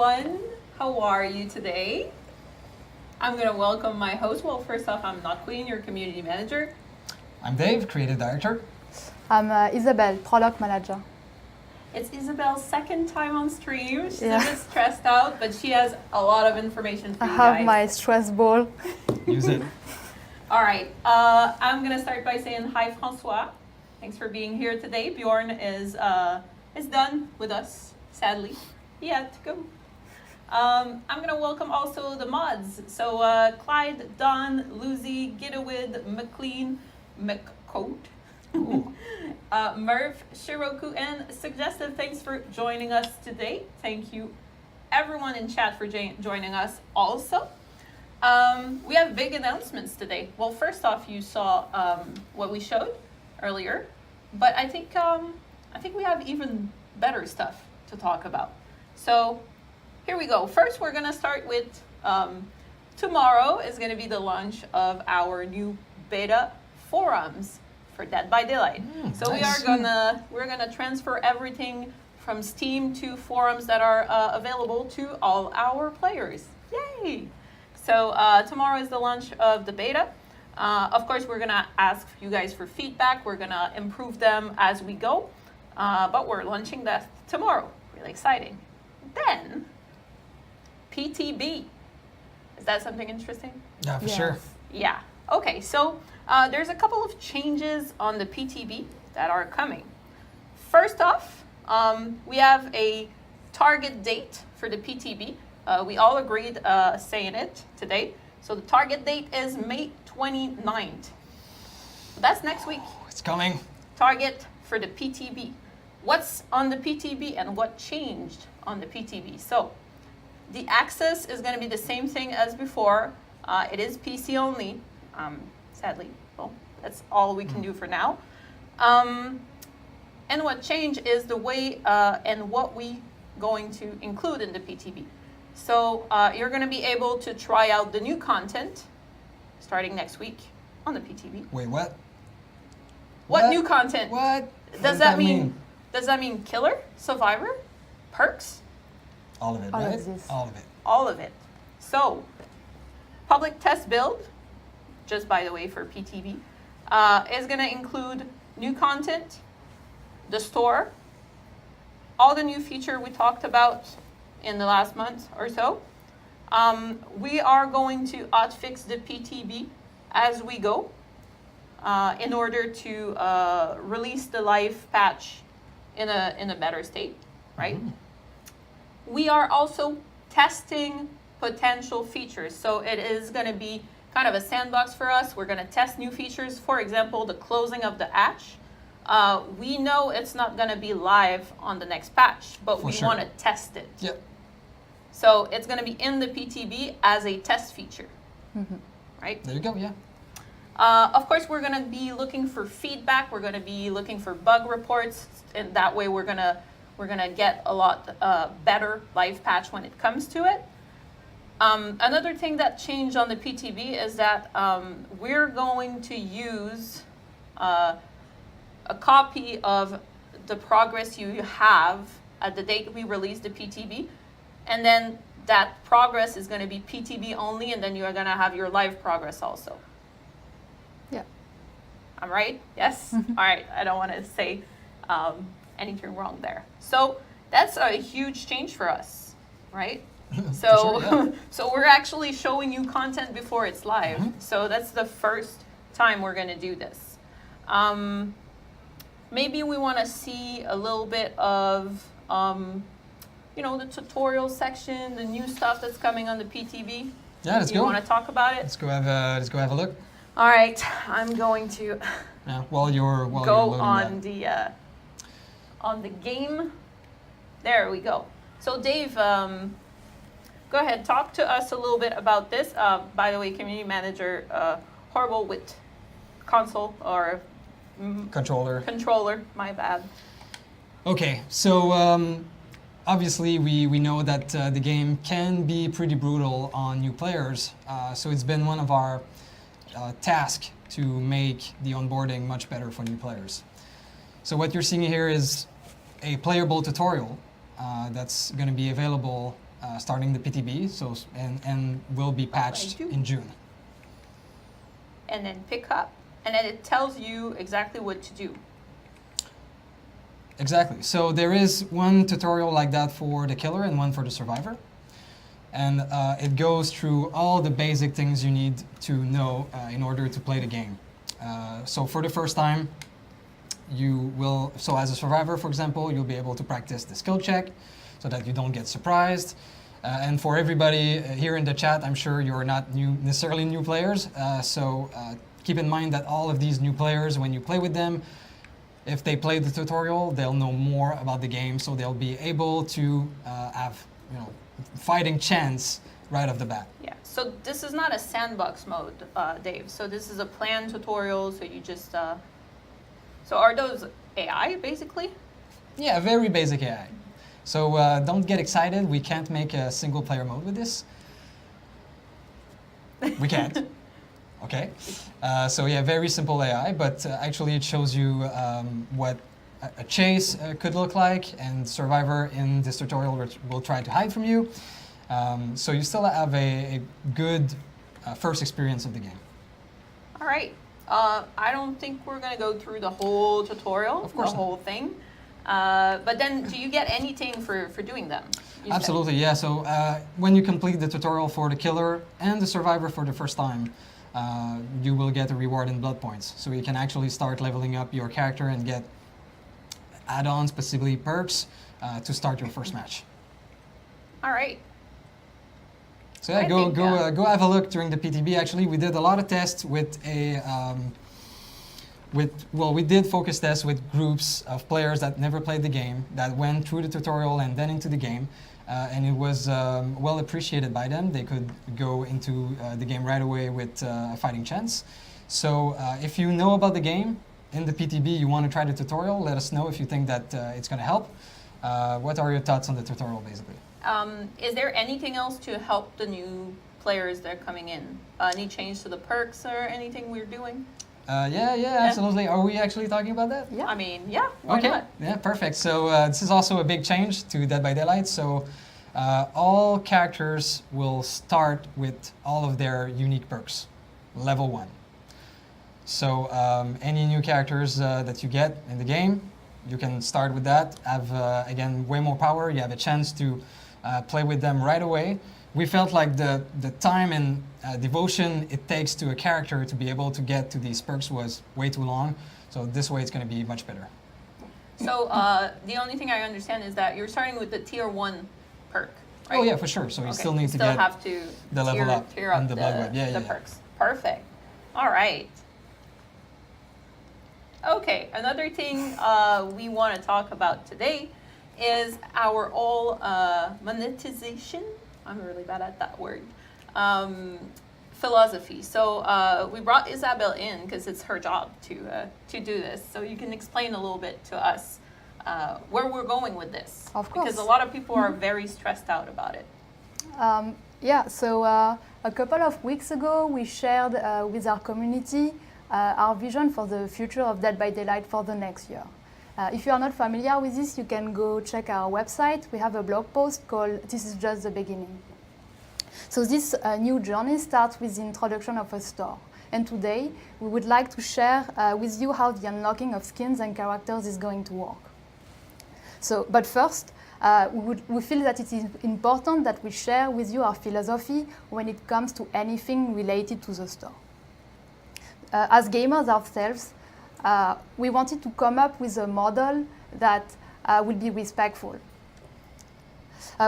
everyone. How are you today? I'm going to welcome my host. Well, first off, I'm not Queen, your community manager. I'm Dave, creative director. I'm Isabelle, product manager. It's Isabel's second time on stream. She's a bit stressed out, but she has a lot of information for you guys. I have my stress ball. Use it. All right. I'm going to start by saying hi, Francois. Thanks for being here today. Bjorn is done with us, sadly. He had to go. I'm going to welcome also the mods. So Clyde, Don, Lucy, Gitawid, McLean, McCoat, Murph, Shiroku, and Suggestive. Thanks for joining us today. Thank you, everyone in chat, for joining us also. We have big announcements today. Well, first off, you saw what we showed earlier, but I think we have even better stuff to talk about. So here we go. First, we're going to start with tomorrow is going to be the launch of our new beta forums for Dead by Daylight. So nice. we're gonna transfer everything from Steam to forums that are available to all our players. Yay! So tomorrow is the launch of the beta. Of course, we're gonna ask you guys for feedback. We're gonna improve them as we go, but we're launching that tomorrow. Really exciting. Then PTB. Is that something interesting? Yeah, for sure. Yeah. Okay, so there's a couple of changes on the PTB that are coming. First off, we have a target date for the PTB. We all agreed saying it today. So the target date is May 29th. That's next week. It's coming. Target for the PTB. What's on the PTB and what changed on the PTB? So the access is going to be the same thing as before. It is PC only. Sadly, well, that's all we can do for now. And what changed is the way and what we going to include in the PTB. So you're going to be able to try out the new content starting next week on the PTB. Wait, what? What new content? What? Does that mean? Does that mean killer, survivor, perks? All of it, All right? of this. All of it. All of it. So public test build, just by the way for PTB, is going to include new content, the store, all the new feature we talked about in the last month or so. We are going to hotfix the PTB as we go in order to release the live patch in a better state, right? We are also testing potential features. So it is going to be kind of a sandbox for us. We're going to test new features. For example, the closing of the hatch. We know it's not going to be live on the next patch, but we want to test it. Yep. So it's going to be in the PTB as a test feature, right? There you go, yeah. Of course, we're going to be looking for feedback. We're going to be looking for bug reports, and that way we're gonna get a lot better live patch when it comes to it. Another thing that changed on the PTB is that we're going to use a copy of the progress you have at the date we release the PTB, and then that progress is going to be PTB only, and then you are going to have your live progress also. Yeah. I'm right? Yes? All right. I don't want to say anything wrong there. So that's a huge change for us, right? So, so we're actually showing you content before it's live. So that's the first time we're going to do this. Maybe we want to see a little bit of, the tutorial section, the new stuff that's coming on the PTB. Yeah, let's go. You want to talk about it? Let's go have a look. All right, I'm going to while you're go loading on the game. There we go. So Dave, go go ahead, talk to us a little bit about this. By the way, community manager, horrible with console or controller, my bad. Okay, so obviously we know that the game can be pretty brutal on new players, so it's been one of our tasks to make the onboarding much better for new players. So what you're seeing here is a playable tutorial that's going to be available starting the PTB, and will be patched in June. And then pick up, and then it tells you exactly what to do. Exactly. So there is one tutorial like that for the killer and one for the survivor. And it goes through all the basic things you need to know in order to play the game. So for the first time, so as a survivor, for example, you'll be able to practice the skill check so that you don't get surprised. And for everybody here in the chat, I'm sure you're not necessarily new players. So keep in mind that all of these new players, when you play with them, if they play the tutorial, they'll know more about the game, so they'll be able to have, fighting chance right off the bat. Yeah. So this is not a sandbox mode, Dave. So this is a planned tutorial. So you just. So are those AI basically? Yeah, very basic AI. So don't get excited. We can't make a single player mode with this. We can't. Okay, so yeah, very simple AI, but actually it shows you what a chase could look like, and survivor in this tutorial will try to hide from you. So you still have a good first experience of the game. All right. I don't think we're going to go through the whole tutorial, Of course the not. whole thing. But then do you get anything for doing them? Absolutely, yeah. So when you complete the tutorial for the killer and the survivor for the first time, you will get a reward in blood points. So you can actually start leveling up your character and get add-ons, specifically perks, to start your first match. All right. So yeah, go have a look during the PTB. Actually, we did a lot of tests with we did focus tests with groups of players that never played the game, that went through the tutorial and then into the game. And it was well appreciated by them. They could go into the game right away with a fighting chance. So if you know about the game in the PTB, you want to try the tutorial, let us know if you think that it's going to help. What are your thoughts on the tutorial, basically? Is there anything else to help the new players that are coming in? Any change to the perks or anything we're doing? Yeah, absolutely. Are we actually talking about that? Yeah. I mean, yeah. Why Okay. not? Yeah, perfect. So this is also a big change to Dead by Daylight. So all characters will start with all of their unique perks, level 1. So any new characters that you get in the game, you can start with that. Have again way more power. You have a chance to play with them right away. We felt like the time and devotion it takes to a character to be able to get to these perks was way too long. So this way it's going to be much better. So the only thing I understand is that you're starting with the tier 1 perk, right? Oh yeah, for sure. So you still need to still get have to the level up tier up and the blood web. Yeah. perks. Perfect. All right. Okay, another thing we want to talk about today is our all monetization. I'm really bad at that word. Philosophy. So we brought Isabelle in because it's her job to do this. So you can explain a little bit to us where we're going with this. Of course. Because a lot of people are very stressed out about it. So a couple of weeks ago, we shared with our community our vision for the future of Dead by Daylight for the next year. If you are not familiar with this, you can go check our website. We have a blog post called "This is just the beginning." So this new journey starts with the introduction of a store. And today, we would like to share with you how the unlocking of skins and characters is going to work. So, but first, we feel that it is important that we share with you our philosophy when it comes to anything related to the store. As gamers ourselves, we wanted to come up with a model that will be respectful.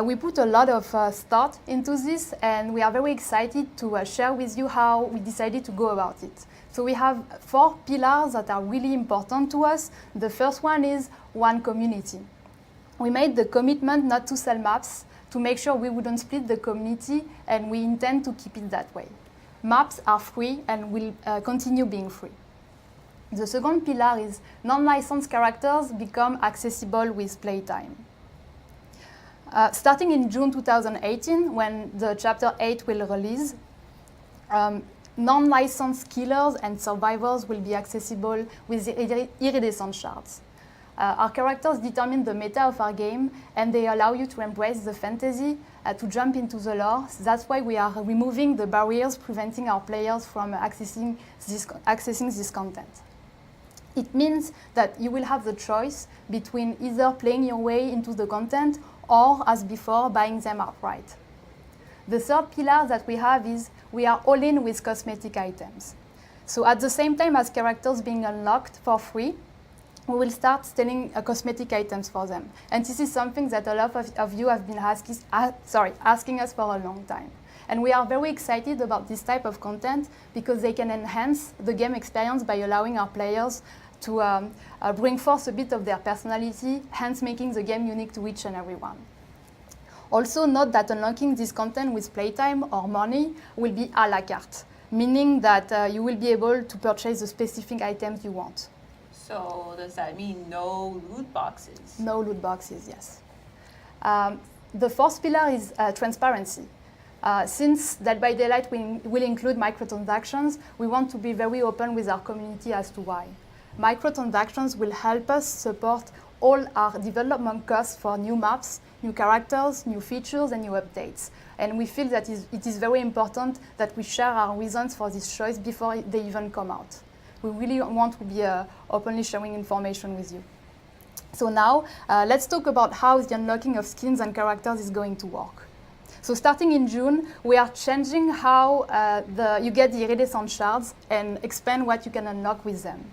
We put a lot of thought into this, and we are very excited to share with you how we decided to go about it. So we have 4 pillars that are really important to us. The first one is one community. We made the commitment not to sell maps, to make sure we wouldn't split the community, and we intend to keep it that way. Maps are free and will continue being free. The second pillar is non-licensed characters become accessible with Playtime. Starting in June 2018, when the Chapter 8 will release, non-licensed killers and survivors will be accessible with iridescent shards. Our characters determine the meta of our game, and they allow you to embrace the fantasy, to jump into the lore. So that's why we are removing the barriers preventing our players from accessing this content. It means that you will have the choice between either playing your way into the content or, as before, buying them outright. The third pillar that we have is we are all in with cosmetic items. So at the same time as characters being unlocked for free, we will start selling cosmetic items for them. And this is something that a lot of you have been asking us for a long time. And we are very excited about this type of content because they can enhance the game experience by allowing our players to bring forth a bit of their personality, hence making the game unique to each and every one. Also note that unlocking this content with Playtime or money will be a la carte, meaning that you will be able to purchase the specific items you want. So does that mean no loot boxes? No loot boxes, yes. The fourth pillar is transparency. Since Dead by Daylight will include microtransactions, we want to be very open with our community as to why. Microtransactions will help us support all our development costs for new maps, new characters, new features, and new updates. And we feel that it is very important that we share our reasons for this choice before they even come out. We really want to be openly sharing information with you. So now, let's talk about how the unlocking of skins and characters is going to work. So starting in June, we are changing how you get the iridescent shards and expand what you can unlock with them.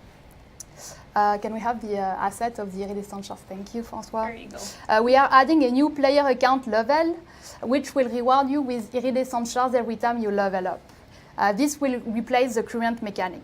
Can we have the asset of the iridescent shards? Thank you, François. There you go. We are adding a new player account level, which will reward you with iridescent shards every time you level up. This will replace the current mechanic.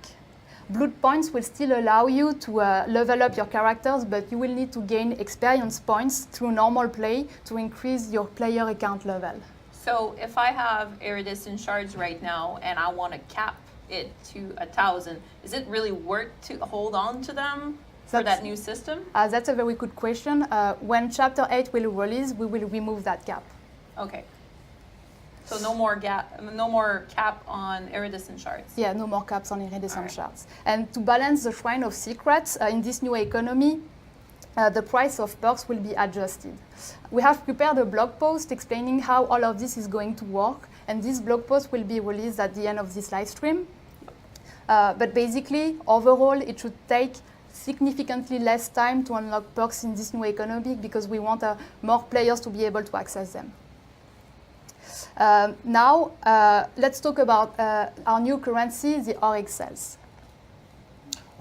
Blood points will still allow you to level up your characters, but you will need to gain experience points through normal play to increase your player account level. So if I have iridescent shards right now and I want to cap it to 1,000, is it really worth to hold on to them for that new system? That's a very good question. When Chapter 8 will release, we will remove that cap. Okay. So no more cap on iridescent shards. Yeah, no more caps on iridescent shards. And to balance the Shrine of Secrets in this new economy, the price of perks will be adjusted. We have prepared a blog post explaining how all of this is going to work, and this blog post will be released at the end of this live stream. But basically, overall, it should take significantly less time to unlock perks in this new economy because we want more players to be able to access them. Now, let's talk about our new currency, the Oryx cells.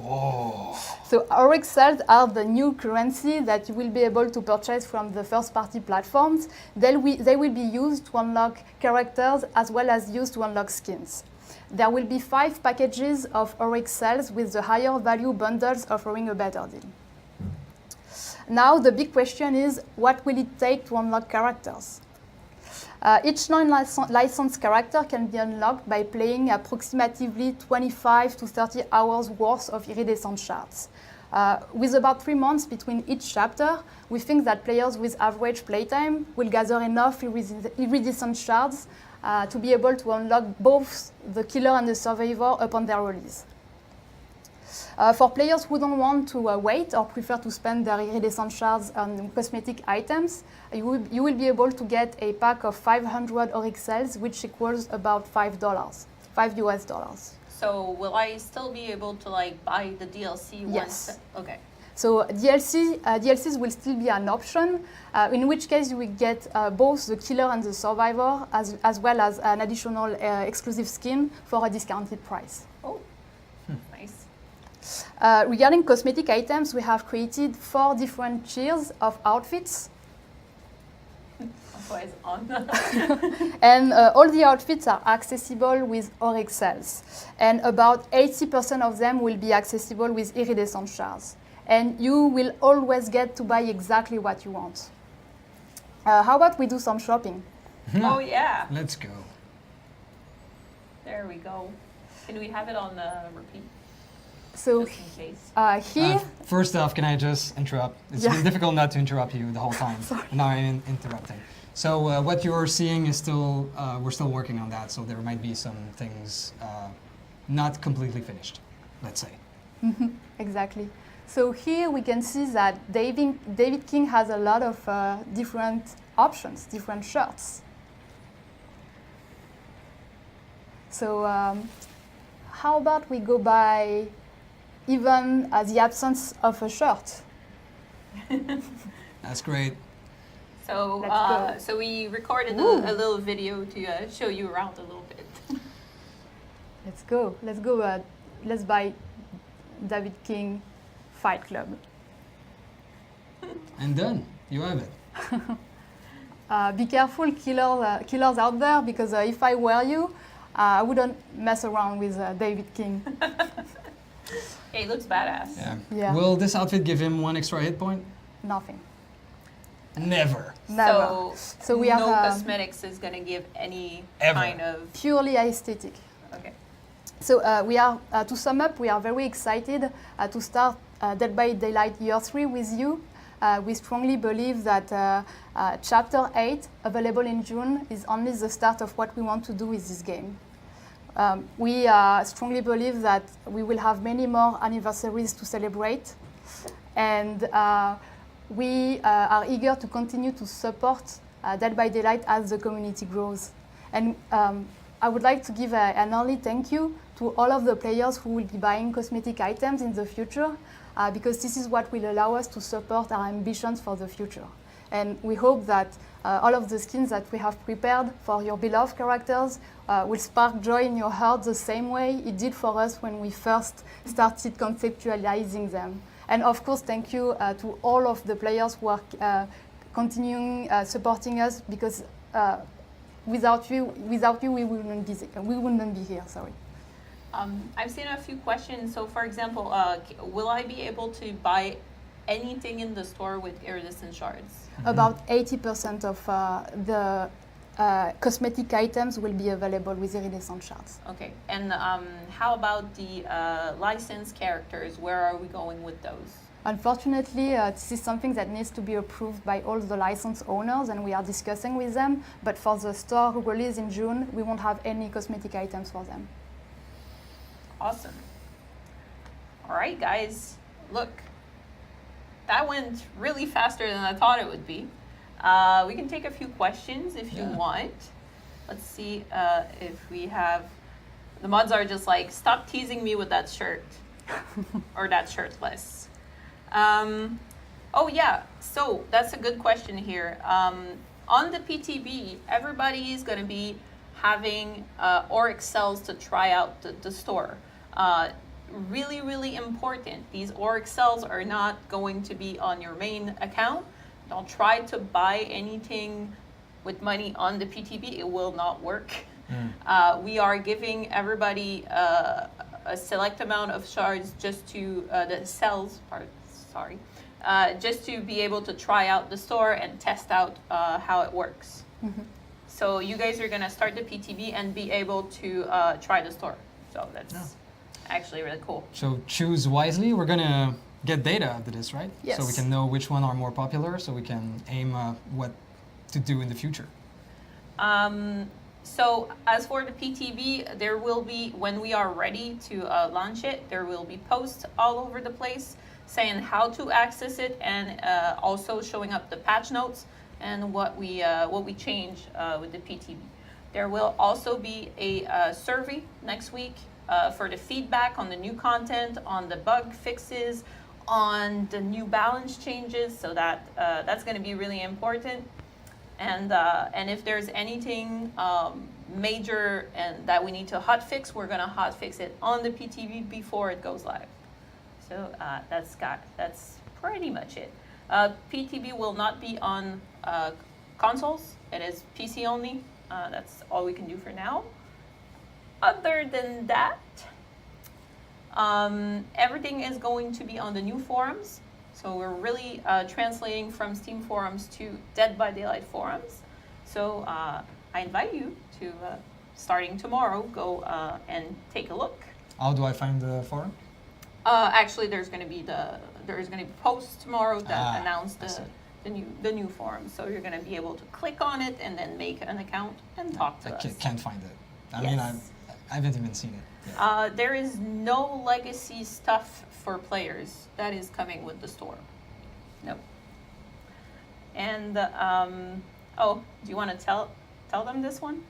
Oh. So Oryx cells are the new currency that you will be able to purchase from the first-party platforms. They will be used to unlock characters as well as used to unlock skins. There will be 5 packages of Oryx cells with the higher value bundles offering a better deal. Now the big question is, what will it take to unlock characters? Each non-licensed character can be unlocked by playing approximately 25 to 30 hours worth of iridescent shards. With about 3 months between each chapter, we think that players with average playtime will gather enough iridescent shards to be able to unlock both the killer and the survivor upon their release. For players who don't want to wait or prefer to spend their iridescent shards on cosmetic items, you will be able to get a pack of 500 Oryx cells, which equals about $5 US. So will I still be able to buy the DLC once? Yes. Okay. So DLCs will still be an option, in which case you will get both the killer and the survivor, as well as an additional exclusive skin for a discounted price. Oh, nice. Regarding cosmetic items, we have created 4 different tiers of outfits. Otherwise on. And all the outfits are accessible with Oryx cells. And about 80% of them will be accessible with iridescent shards. And you will always get to buy exactly what you want. How about we do some shopping? Oh yeah, Let's go. there we go. Can we have it on repeat, So just in case? here, First off, can I just interrupt? It's Yeah. been difficult not to interrupt you the whole time. Now I'm interrupting. So what you're seeing is still, we're still working on that, so there might be some things not completely finished, let's say. exactly. So here we can see that David King has a lot of different options, different shirts. So how about we go by even the absence of a shirt? That's great. So, Let's go. so we recorded Ooh. a little video to show you around a little bit. Let's go. Let's go. Let's buy David King Fight Club. And done. You have it. Be careful, killers out there, because if I were you, I wouldn't mess around with David King. It looks badass. Yeah. Will this outfit give him 1 extra hit point? Nothing. Never. Never. So we have no cosmetics is gonna give any Ever. kind of. purely aesthetic. Okay. So we are, to sum up, we are very excited to start Dead by Daylight Year 3 with you. We strongly believe that Chapter 8, available in June, is only the start of what we want to do with this game. We strongly believe that we will have many more anniversaries to celebrate, and we are eager to continue to support Dead by Daylight as the community grows. And I would like to give an early thank you to all of the players who will be buying cosmetic items in the future, because this is what will allow us to support our ambitions for the future. And we hope that all of the skins that we have prepared for your beloved characters will spark joy in your heart the same way it did for us when we first started conceptualizing them. And of course, thank you to all of the players who are continuing supporting us, because without you, we wouldn't be here. Sorry. I've seen a few questions. So, for example, will I be able to buy anything in the store with iridescent shards? About 80% of the cosmetic items will be available with iridescent shards. Okay. And how about the licensed characters? Where are we going with those? Unfortunately, this is something that needs to be approved by all the license owners, and we are discussing with them. But for the store release in June, we won't have any cosmetic items for them. Awesome. All right, guys. Look, that went really faster than I thought it would be. We can take a few questions if you want. Let's see if we have. The mods are just like, stop teasing me with that shirt or that shirtless. Oh yeah, so that's a good question here. On the PTB, everybody is going to be having Oryx cells to try out the store. Really, really important. These Oryx cells are not going to be on your main account. Don't try to buy anything with money on the PTB. It will not work. We are giving everybody a select amount of shards just to the cells part. Sorry, just to be able to try out the store and test out how it works. So you guys are gonna start the PTB and be able to try the store. So that's actually really cool. So choose wisely. We're gonna get data after this, right? Yes. So we can know which one are more popular, so we can aim what to do in the future. So as for the PTB, there will be, when we are ready to launch it, there will be posts all over the place saying how to access it, and also showing up the patch notes and what we change with the PTB. There will also be a survey next week for the feedback on the new content, on the bug fixes, on the new balance changes. So that's going to be really important. And if there's anything major and that we need to hotfix, we're going to hotfix it on the PTB before it goes live. So that's pretty much it. PTB will not be on consoles. It is PC only. That's all we can do for now. Other than that, everything is going to be on the new forums. So we're really translating from Steam forums to Dead by Daylight forums. So I invite you to, starting tomorrow, go and take a look. How do I find the forum? Actually, there's going to be posts tomorrow that announce I see. the new forum. So you're going to be able to click on it and then make an account and talk to us. Can't find it. I Yes. mean, I haven't even seen it yet. There is no legacy stuff for players. That is coming with the store. No. And oh, do you want to tell them this one?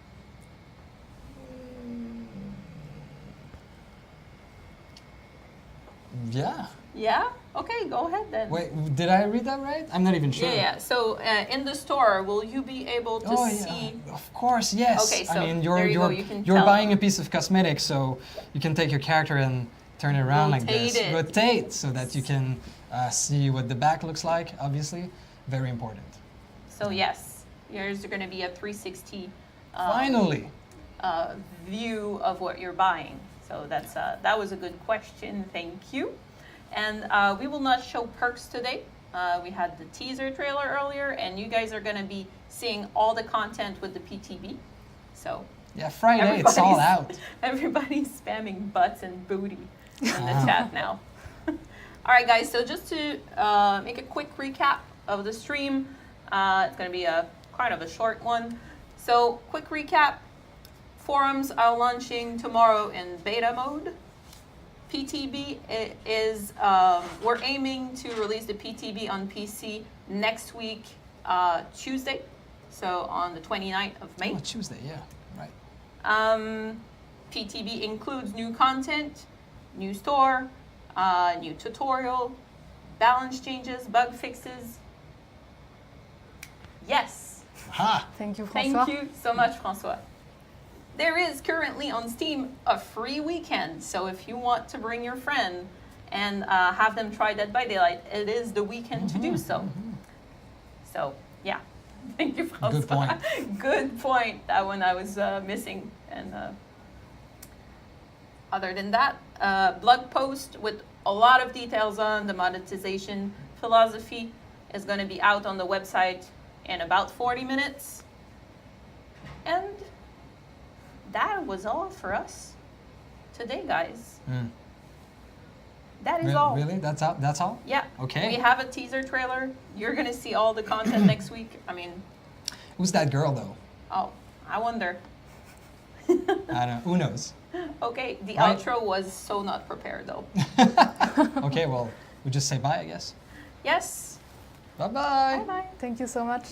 Yeah. Yeah. Okay, go ahead then. Wait, did I read that right? I'm not even sure. Yeah. So in the store, will you be able to see? Yeah. Of course, yes. Okay, so I mean, there you go. You can you're tell buying them. a piece of cosmetics, so you can take your character and turn it around like Rotate this. it. Rotate so that you can see what the back looks like. Obviously, very important. So yes, yours are going to be a 360 Finally. view of what you're buying. So that's that was a good question. Thank you. And we will not show perks today. We had the teaser trailer earlier, and you guys are going to be seeing all the content with the PTB. So Yeah, Friday, it's all out. everybody's spamming butts and booty in the chat now. All right, guys. So just to make a quick recap of the stream, it's going to be a kind of a short one. So quick recap. Forums are launching tomorrow in beta mode. PTB is, we're aiming to release the PTB on PC next week, Tuesday, so on the 29th of May. Oh, Tuesday, yeah, right. PTB includes new content, new store, new tutorial, balance changes, bug fixes. Yes. Ha! Thank you, François. Thank you so much, François. There is currently on Steam a free weekend, so if you want to bring your friend and have them try Dead by Daylight, it is the weekend to do so. So, yeah. Thank you, François. Good point. Good point. That one I was missing. And other than that, blog post with a lot of details on the monetization philosophy is going to be out on the website in about 40 minutes. And that was all for us today, guys. Mm. That is all. Really? That's all? That's all? Yeah. Okay. We have a teaser trailer. You're going to see all the content next week. I mean, Who's that girl, though? oh, I wonder. I don't know. Who knows? Okay, the Right. outro was so not prepared, though. Okay, well, we just say bye, I guess. Yes. Bye-bye. Bye-bye. Thank you so much.